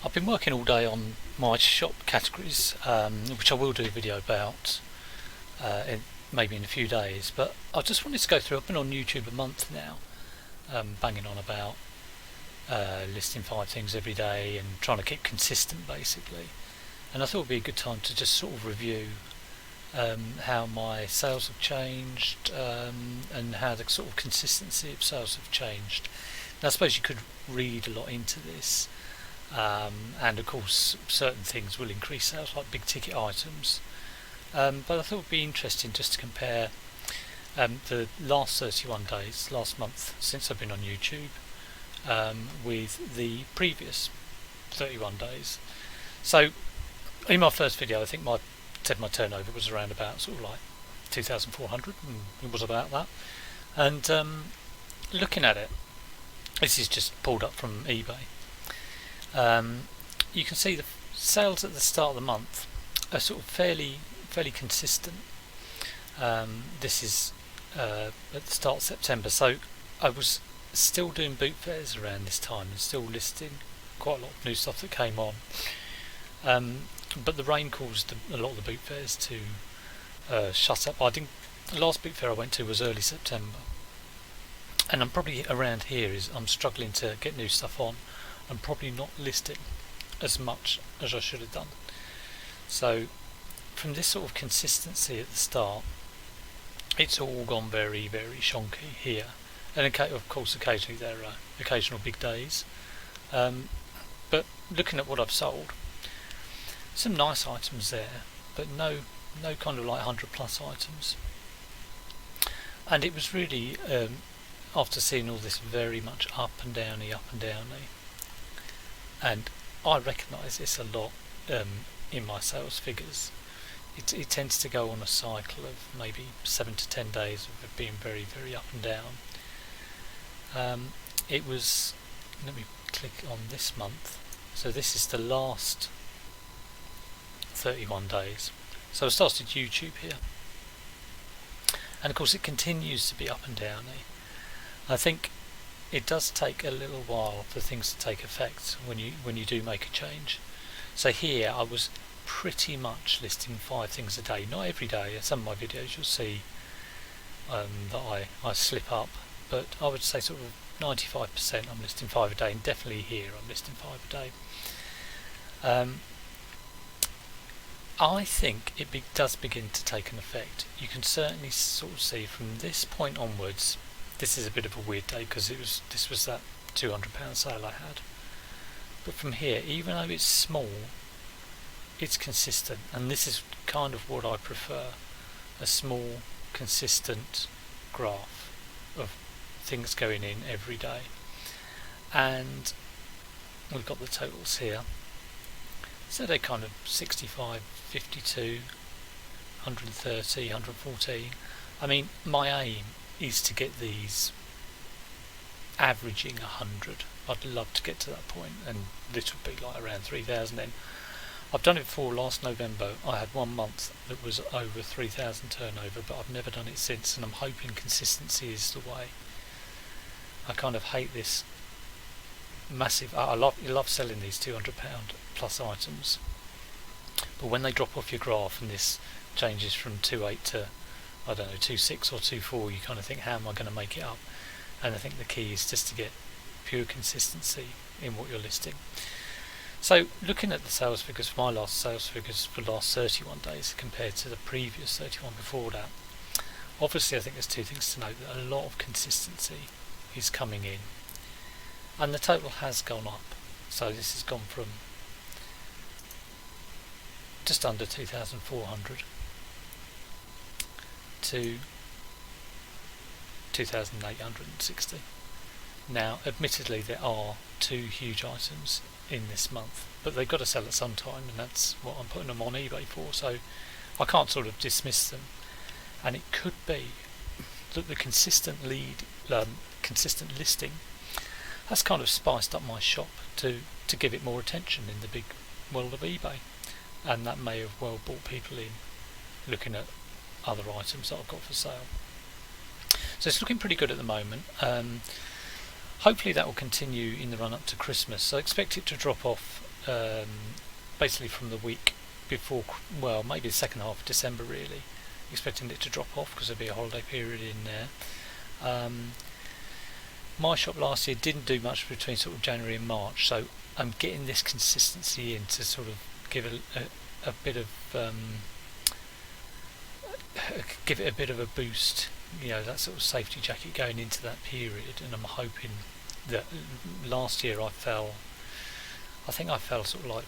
I've been working all day on my shop categories, which I will do a video about maybe in a few days, but I just wanted to go through. I've been on YouTube a month now, banging on about listing 5 things every day and trying to keep consistent basically, and I thought it would be a good time to just sort of review how my sales have changed and how the sort of consistency of sales have changed. Now I suppose you could read a lot into this, and of course certain things will increase sales like big ticket items, but I thought it would be interesting just to compare the last 31 days, last month since I've been on YouTube, with the previous 31 days. So in my first video I think my turnover was around about sort of like 2,400, and it was about that. And looking at it, this is just pulled up from eBay. You can see the sales at the start of the month are sort of fairly consistent. This is at the start of September, so I was still doing boot fairs around this time and still listing quite a lot of new stuff that came on. But the rain caused a lot of the boot fairs to shut up. The last boot fair I went to was early September, and I'm probably around here I'm struggling to get new stuff on. I'm probably not listing as much as I should have done. So from this sort of consistency at the start, it's all gone very shonky here, and of course occasionally there are occasional big days, but looking at what I've sold, some nice items there, but no kind of like 100 plus items. And it was really after seeing all this very much up and downy, and I recognise this a lot in my sales figures. It tends to go on a cycle of maybe 7 to 10 days of it being very up and down. It was, let me click on this month, so this is the last 31 days. So I started YouTube here, and of course it continues to be up and downy. I think it does take a little while for things to take effect when you do make a change. So here I was pretty much listing 5 things a day, not every day. In some of my videos you'll see that I slip up, but I would say sort of 95% I'm listing 5 a day, and definitely here I'm listing 5 a day. I think it does begin to take an effect. You can certainly sort of see from this point onwards. This is a bit of a weird day because this was that £200 sale I had. But from here, even though it's small, it's consistent, and this is kind of what I prefer: a small, consistent graph of things going in every day. And we've got the totals here. So they're kind of 65, 52, 130, 114. I mean, my aim is to get these averaging 100. I'd love to get to that point, and this would be like around 3,000 then. I've done it before. Last November I had 1 month that was over 3,000 turnover, but I've never done it since, and I'm hoping consistency is the way. I kind of hate this massive, I love selling these £200 plus items, but when they drop off your graph and this changes from 2.8 to, I don't know, 2.6 or 2.4, you kind of think, how am I going to make it up? And I think the key is just to get pure consistency in what you're listing. So looking at the sales figures, for my last sales figures for the last 31 days compared to the previous 31 before that, obviously I think there's 2 things to note: that a lot of consistency is coming in, and the total has gone up. So this has gone from just under 2,400 to 2,860. Now admittedly there are 2 huge items in this month, but they've got to sell at some time, and that's what I'm putting them on eBay for, so I can't sort of dismiss them. And it could be that the consistent listing has kind of spiced up my shop to give it more attention in the big world of eBay, and that may have well brought people in looking at other items that I've got for sale. So it's looking pretty good at the moment. Hopefully that will continue in the run up to Christmas. So I expect it to drop off basically from the week before, well, maybe the second half of December really, expecting it to drop off because there'll be a holiday period in there. My shop last year didn't do much between sort of January and March, so I'm getting this consistency in to sort of give a bit of give it a bit of a boost, you know, that sort of safety jacket going into that period. And I'm hoping that last year I think I fell sort of like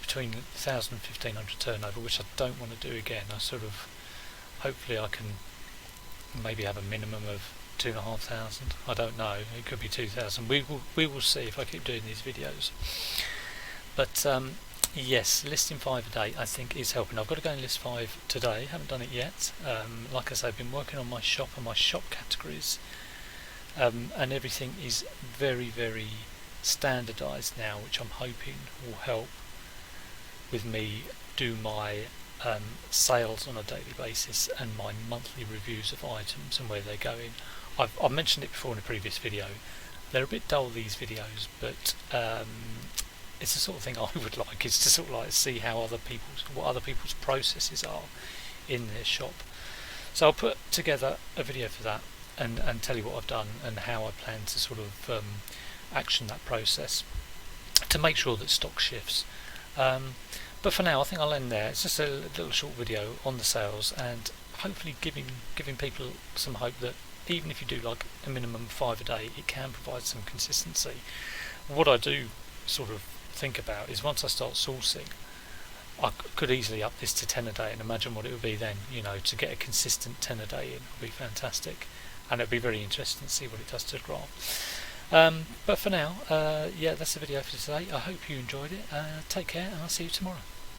between 1,000 and 1,500 turnover, which I don't want to do again. I sort of, hopefully I can maybe have a minimum of 2,500. I don't know, it could be 2,000. We will see if I keep doing these videos. But yes, listing 5 a day I think is helping. I've got to go and list 5 today, haven't done it yet. Like I say, I've been working on my shop and my shop categories, and everything is very, very standardised now, which I'm hoping will help with me do my sales on a daily basis and my monthly reviews of items and where they're going. I've mentioned it before in a previous video. They're a bit dull, these videos, but it's the sort of thing I would like, is to sort of like see how what other people's processes are in their shop. So I'll put together a video for that and tell you what I've done and how I plan to sort of action that process to make sure that stock shifts. But for now I think I'll end there. It's just a little short video on the sales and hopefully giving people some hope that even if you do like a minimum of 5 a day, it can provide some consistency. What I do sort of think about is once I start sourcing, I could easily up this to 10 a day and imagine what it would be then, you know, to get a consistent 10 a day in would be fantastic, and it'd be very interesting to see what it does to the graph. But for now, yeah, that's the video for today. I hope you enjoyed it. Take care and I'll see you tomorrow.